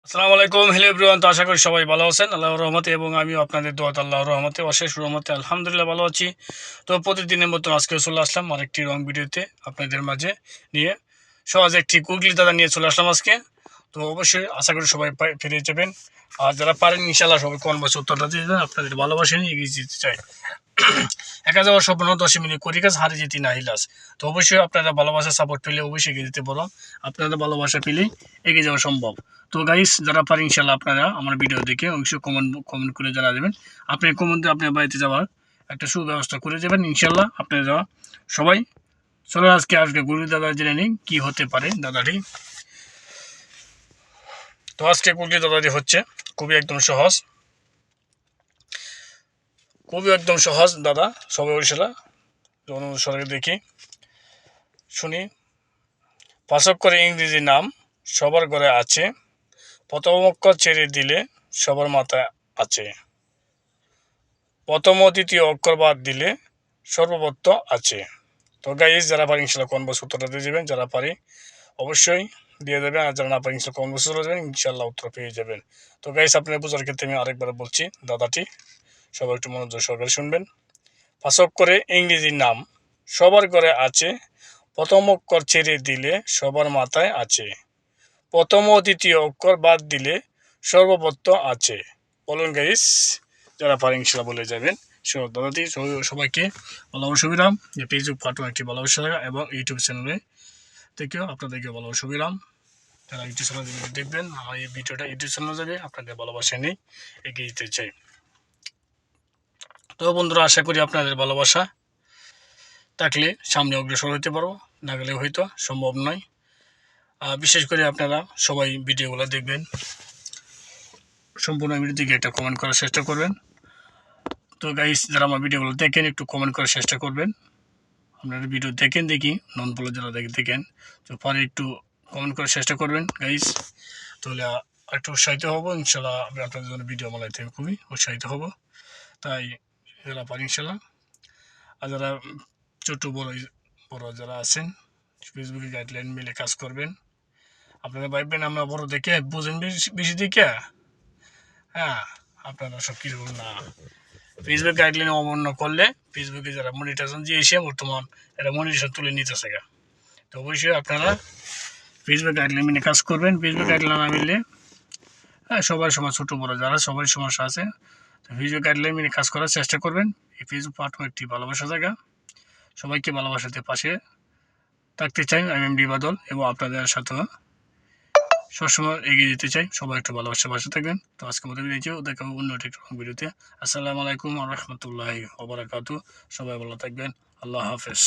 আসসালামু আলাইকুম, hello everyone. তো আশা করি সবাই ভালো আছেন আল্লাহর রহমতে, এবং আমিও আপনাদের দোয়াত আল্লাহর রহমতে অশেষ রহমতে আলহামদুলিল্লাহ ভালো আছি। তো প্রতিদিনের মতো আজকে চলে আসলাম আরেকটি রং ভিডিওতে আপনাদের মাঝে নিয়ে সহজ একটি গুগলি দাদা নিয়ে চলে আসলাম আজকে। তো অবশ্যই আশা করি সবাই ফিরে যাবেন, আর যারা পারেন ইনশাল্লাহ সবাই কোন বছর উত্তরটা দিয়ে দেন। আপনাদের ভালোবাসা নিয়ে এগিয়ে যেতে চাই। একা যাওয়ার স্বপ্ন 10 মিনিট করি কাজ, হারে যেতে না হিলাস। তো অবশ্যই আপনারা ভালোবাসা সাপোর্ট পেলে অবশ্যই এগিয়ে যেতে পারো। আপনাদের ভালোবাসা পেলেই এগিয়ে যাওয়া সম্ভব। তো গাইস, যারা পারেন ইনশাল্লাহ আপনারা আমার ভিডিও দেখে অবশ্যই কমেন্ট করে জানা দেবেন। আপনি কমেন্টে আপনার বাড়িতে যাওয়ার একটা সুব্যবস্থা করে দেবেন ইনশাল্লাহ। আপনারা যাওয়া সবাই চলো আজকে গুরু দাদা জেনে নিন কি হতে পারে দাদাটি। তো আজকে গুরু দাদাটি হচ্ছে খুবই একদম সহজ, দাদা। সবাই ওইসলা অনুসরণে দেখি শুনি। 5 অক্ষরে ইংরেজি নাম সবার ঘরে আছে, প্রথম অক্ষর ছেড়ে দিলে সবার মাথায় আছে, প্রথম ও দ্বিতীয় অক্ষর বাদ দিলে সর্বত্র আছে। তো গাইস, যারা পারি ইনশাল্লাহ কোন বছর উত্তরটা দিয়ে যাবেন, যারা পারি অবশ্যই দিয়ে দেবেন, আর যারা না পারি ইনশাল্লাহ কোন বছর চলে যাবেন ইনশাল্লাহ উত্তর পেয়ে যাবেন। তো গাইস, আপনার বোঝার ক্ষেত্রে আমি আরেকবার বলছি দাদাটি, সবাই একটু মনোযোগ সহকারে শুনবেন। 5 অক্ষরে ইংরেজি নাম সবার ঘরে আছে, প্রথম অক্ষর ছেড়ে দিলে সবার মাথায় আছে, প্রথম ও দ্বিতীয় অক্ষর বাদ দিলে সর্বত্র আছে। বলুন গাইস, যারা পারেন ইনশাল্লাহ বলে যাবেন। দাদাটি সবাইকে ভালোবাসা বিরাম, যে ফেসবুক প্ল্যাটফর্ম একটি ভালোবাসা এবং ইউটিউব চ্যানেলে থেকেও আপনাদেরকে ভালোবাসা বিরাম। যারা ইউটিউব চ্যানেল দেখবেন, আমার এই ভিডিওটা ইউটিউব চ্যানেলে যাবে, আপনাদের ভালোবাসা নেই এগিয়ে যেতে চাই। তো বন্ধুরা, আশা করি আপনাদের ভালোবাসা থাকলে সামনে অগ্রসর হতে পারবো, না গেলে হয়তো সম্ভব নয়। বিশেষ করে আপনারা সবাই ভিডিওগুলো দেখবেন, সম্পূর্ণ ভিডিও দিকে একটা কমেন্ট করার চেষ্টা করবেন। তো গাইস, যারা আমার ভিডিওগুলো দেখেন একটু কমেন্ট করার চেষ্টা করবেন। আপনারা ভিডিও দেখেন দেখি, নন ফলো যারা দেখেন তো পরে একটু কমেন্ট করার চেষ্টা করবেন গাইস, তাহলে একটু উৎসাহিত হবো ইনশাল্লাহ। আমি আপনাদের জন্য ভিডিও বানাইতে আমি খুবই উৎসাহিত হব, তাই যারা পারি ইনশাল্লাহ। আর যারা ছোটো বড় যারা আছেন ফেসবুকে গাইডলাইন মিলে কাজ করবেন। আপনারা ভাববেন আমরা বড় দেখে বুঝেন বেশি দেখে, হ্যাঁ, আপনারা সব কিছু না। ফেসবুক গাইডলাইন অমান্য করলে ফেসবুকে যারা মনিটাইজেশন দিয়ে এসে বর্তমান এটা মনিটাইজেশন তুলে নিতেছে। তো অবশ্যই আপনারা ফেসবুক গাইডলাইন মেনে কাজ করবেন। ফেসবুক গাইডলাইন না মিললে সবার সময় ছোটো বড়ো যারা সবারই সমস্যা আছে, তো ফেসবুক গাইডলাইন মেনে কাজ করার চেষ্টা করবেন। এই ফেসবুক প্ল্যাটফর্ম একটি ভালোবাসা জায়গা, সবাইকে ভালোবাসাতে পাশে থাকতে চাই আমি এমডি বাদল, এবং আপনাদের সাথে সবসময় এগিয়ে যেতে চাই। সবাই একটু ভালোবাসা পাশে থাকবেন। তো আজকের মতো বিদায়, দেখা অন্য একটি ভিডিওতে। আসসালামু আলাইকুম ওয়া রাহমাতুল্লাহি ওয়া বারাকাতুহু। সবাই ভালো থাকবেন, আল্লাহ হাফেজ।